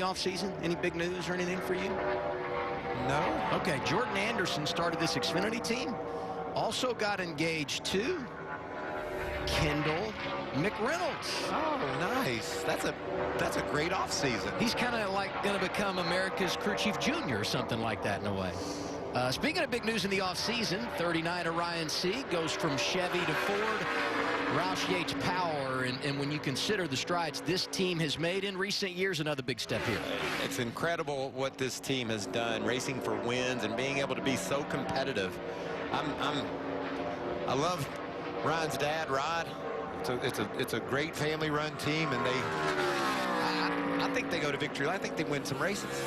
the offseason? Any big news or anything for you? No. Okay, Jordan Anderson started this Xfinity team. Also got engaged to Kendall McReynolds. Oh, nice. That's a great offseason. He's kind of like going to become America's crew chief junior or something like that in a way. Speaking of big news in the offseason, 39er Ryan Sieg goes from Chevy to Ford. Roush Yates Power, and when you consider the strides this team has made in recent years, another big step here. It's incredible what this team has done, racing for wins and being able to be so competitive. I love Ryan's dad, Rod. It's a great family-run team, and I think they go to victory. I think they win some races.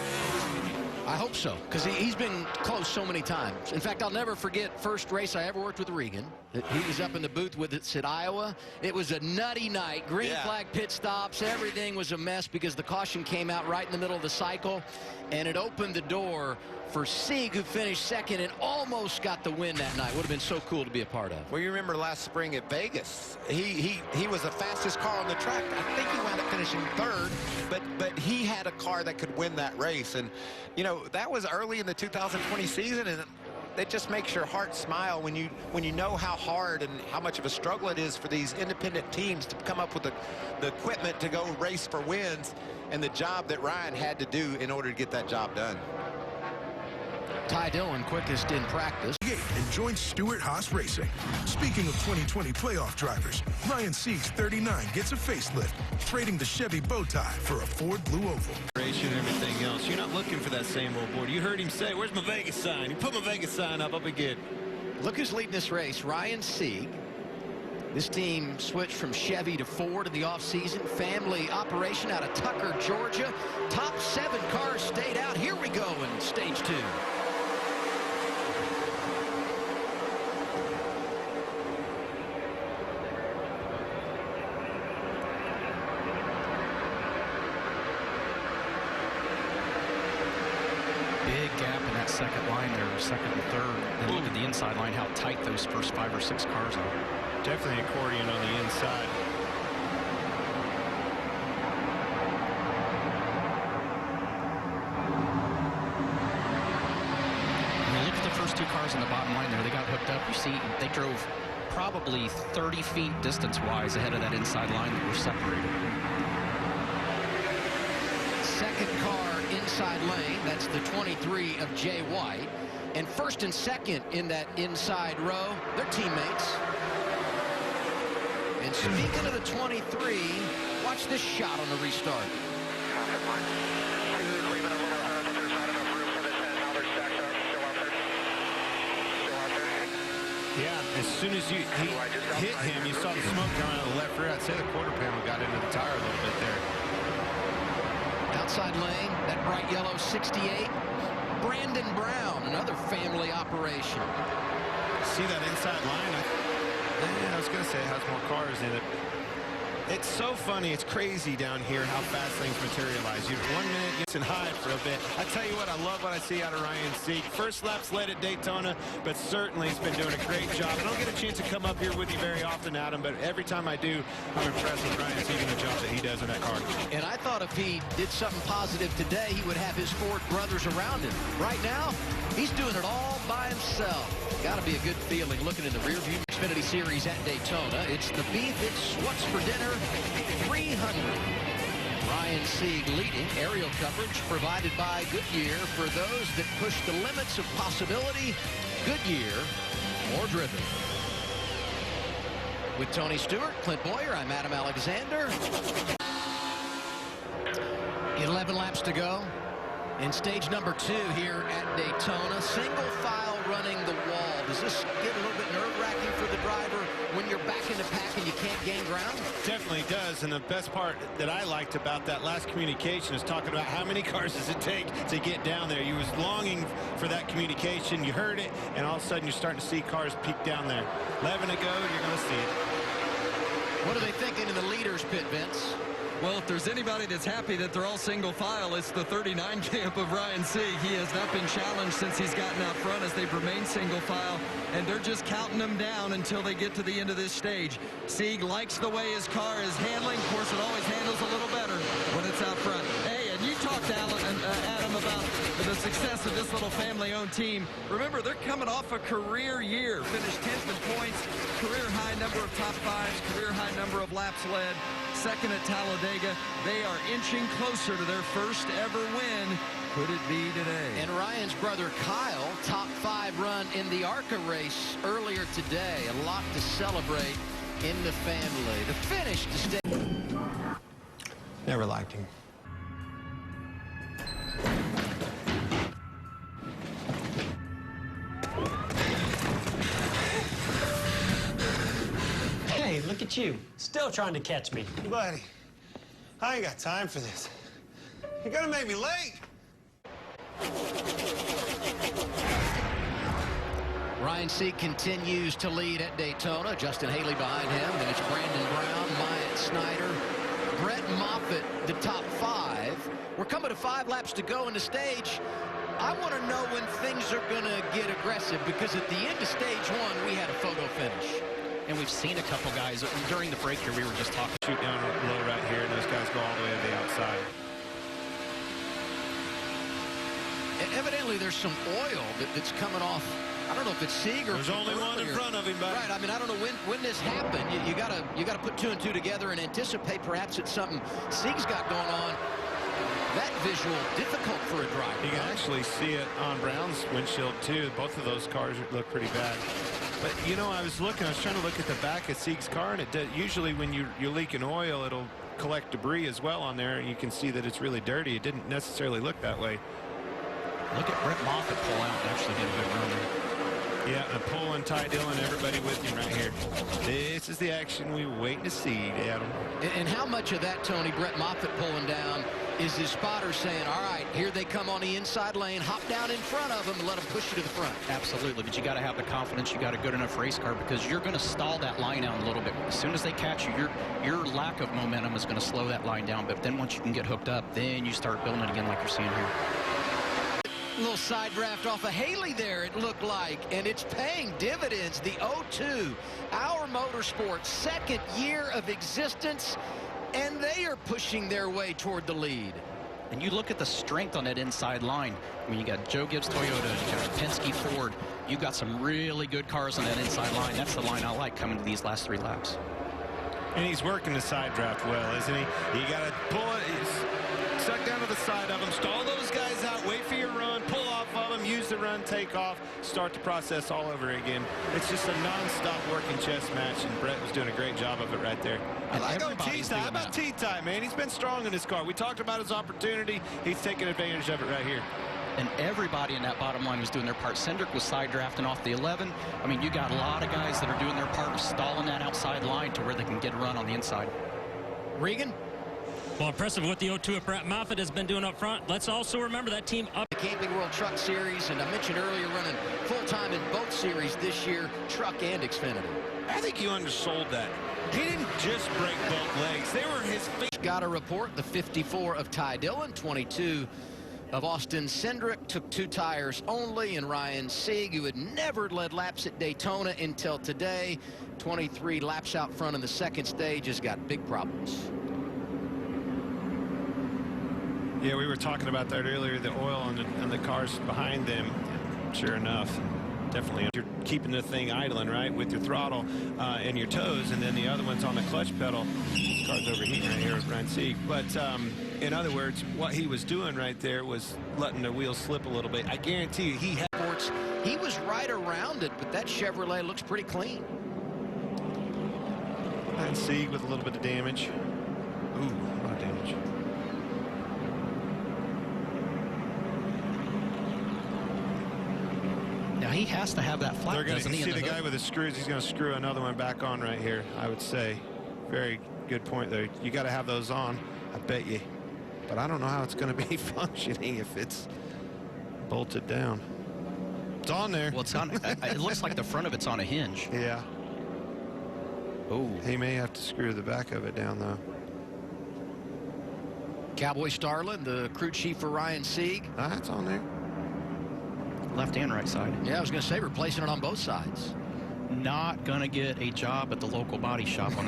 I hope so, because he's been close so many times. In fact, I'll never forget first race I ever worked with Regan. He was up in the booth with us at Iowa. It was a nutty night. Green flag pit stops. Everything was a mess because the caution came out right in the middle of the cycle, and it opened the door for Sieg, who finished second and almost got the win that night. Would have been so cool to be a part of. Well, you remember last spring at Vegas, he was the fastest car on the track. I think he wound up finishing third, but he had a car that could win that race. And you know, that was early in the 2020 season, and it just makes your heart smile when you know how hard and how much of a struggle it is for these independent teams to come up with the equipment to go race for wins, and the job that Ryan had to do in order to get that job done. Ty Dillon, quickest in practice. And join Stewart Haas Racing. Speaking of 2020 playoff drivers, Ryan Sieg's 39 gets a facelift, trading the Chevy bow tie for a Ford Blue Oval. And everything else. You're not looking for that same old board. You heard him say, "Where's my Vegas sign?" He put my Vegas sign up. I'll be good. Look who's leading this race, Ryan Sieg. This team switched from Chevy to Ford in the offseason. Family operation out of Tucker, Georgia. Top 7 cars stayed out. Here we go in stage 2. Second line there, second and third. And look at the inside line, how tight those first 5 or 6 cars are. Definitely accordion on the inside. I mean, look at the first 2 cars on the bottom line there. They got hooked up. You see, they drove probably 30 feet distance-wise ahead of that inside line that were separated. Second car inside lane, that's the 23 of Jay White. And first and second in that inside row, they're teammates. And speaking of the 23, watch this shot on the restart. Yeah, as soon as he hit him, you saw the smoke coming out of the left rear. I'd say the quarter panel got into the tire a little bit there. Outside lane, that bright yellow 68. Brandon Brown, another family operation. See that inside line? I was going to say it has more cars in it. It's so funny. It's crazy down here how fast things materialize. You 1 minute gets in high for a bit. I tell you what, I love what I see out of Ryan Sieg. First lap's led at Daytona, but certainly he's been doing a great job. I don't get a chance to come up here with you very often, Adam, but every time I do, I'm impressed with Ryan Sieg and the job that he does in that car. And I thought if he did something positive today, he would have his Ford brothers around him. Right now, he's doing it all by himself. Got to be a good feeling looking in the rearview. Xfinity Series at Daytona. It's the beef. It's what's for dinner. 300. Ryan Sieg leading. Aerial coverage provided by Goodyear for those that push the limits of possibility. Goodyear, more driven. With Tony Stewart, Clint Boyer, I'm Adam Alexander. 11 laps to go in stage number 2 here at Daytona. Single file running the wall. Does this get a little bit nerve-wracking for the driver when you're back in the pack and you can't gain ground? Definitely does, and the best part that I liked about that last communication is talking about how many cars does it take to get down there. You was longing for that communication. You heard it, and all of a sudden you're starting to see cars peek down there. 11 to go, you're going to see it. What are they thinking in the leaders pit, Vince? Well, if there's anybody that's happy that they're all single file, it's the 39 camp of Ryan Sieg. He has not been challenged since he's gotten out front as they've remained single file, and they're just counting them down until they get to the end of this stage. Sieg likes the way his car is handling. Of course, it always handles a little better when it's out front. Hey, and you talked for the success of this little family-owned team. Remember, they're coming off a career year. Finished 10th in points, career high number of top fives, career high number of laps led. Second at Talladega. They are inching closer to their first ever win. Could it be today? And Ryan's brother Kyle, top 5 run in the ARCA race earlier today. A lot to celebrate in the family. The finish to stay. Never liked him. Hey, look at you. Still trying to catch me. Buddy, I ain't got time for this. You're gonna make me late. Ryan Sieg continues to lead at Daytona. Justin Haley behind him. Then it's Brandon Brown, Myatt Snyder, Brett Moffitt, the top 5. We're coming to 5 laps to go in the stage. I want to know when things are going to get aggressive, because at the end of stage 1, we had a photo finish. And we've seen a couple guys during the break here. We were just talking. Shoot down low right here, and those guys go all the way to the outside. And evidently, there's some oil that's coming off. I don't know if it's Sieg or there's only one in front of him, buddy. Right. I mean, I don't know when this happened. You gotta put 2 and 2 together and anticipate perhaps it's something Sieg's got going on. That visual difficult for a driver. You can actually see it on Brown's windshield too. Both of those cars look pretty bad. But you know, I was trying to look at the back of Sieg's car, and it did, usually when you're leaking oil, it'll collect debris as well on there, and you can see that it's really dirty. It didn't necessarily look that way. Look at Brett Moffitt pull out and actually get a good run there. Yeah, and pulling Ty Dillon, everybody with him right here. This is the action we were waiting to see, Adam. And how much of that, Tony, Brett Moffitt pulling down, is his spotter saying, all right, here they come on the inside lane, hop down in front of them and let them push you to the front? Absolutely, but you got to have the confidence. You got a good enough race car, because you're going to stall that line out a little bit. As soon as they catch you, your lack of momentum is going to slow that line down. But then once you can get hooked up, then you start building it again like you're seeing here. A little side draft off of Haley there, it looked like, and it's paying dividends. The 0-2, Our Motorsports, 2nd year of existence, and they are pushing their way toward the lead. And you look at the strength on that inside line. I mean, you got Joe Gibbs Toyota, you got Penske Ford. You got some really good cars on that inside line. That's the line I like coming to these last 3 laps. And he's working the side draft well, isn't he? You got to pull it. He's stuck down to the side of them. Stall those guys out. Wait for your run. Pull off of them. Use the run. Take off. Start the process all over again. It's just a non-stop working chess match, and Brett was doing a great job of it right there. I go T-Ty. How about T-Ty, man? He's been strong in his car. We talked about his opportunity. He's taking advantage of it right here. And everybody in that bottom line was doing their part. Cindric was side drafting off the 11. I mean, you got a lot of guys that are doing their part of stalling that outside line to where they can get a run on the inside. Regan? Well, impressive what the 0-2 of Brett Moffitt has been doing up front. Let's also remember that team up. The Camping World Truck Series, and I mentioned earlier running full-time in both series this year, truck and Xfinity. I think you undersold that. He didn't just break both legs. They were his feet. Got a report, the 54 of Ty Dillon, 22 of Austin Cindric, took 2 tires only, and Ryan Sieg, who had never led laps at Daytona until today, 23 laps out front in the 2nd stage, has got big problems. Yeah, we were talking about that earlier, the oil on the cars behind them. Sure enough, definitely. You're keeping the thing idling, right, with your throttle and your toes, and then the other one's on the clutch pedal. This car's overheating right here with Ryan Sieg. But in other words, what he was doing right there was letting the wheels slip a little bit. I guarantee you he had. He was right around it, but that Chevrolet looks pretty clean. Ryan Sieg with a little bit of damage. Ooh, a lot of damage. Now he has to have that flat. They're going to see the hood? guy with the screws. He's going to screw another one back on right here, I would say. Very good point there. You got to have those on, I bet you. But I don't know how it's going to be functioning if it's bolted down. It's on there. Well, it's on. It looks like the front of it's on a hinge. Yeah. Oh. He may have to screw the back of it down, though. Cowboy Starlin, the crew chief for Ryan Sieg. That's on there. Left and right side. Yeah, I was going to say replacing it on both sides. Not going to get a job at the local body shop on that.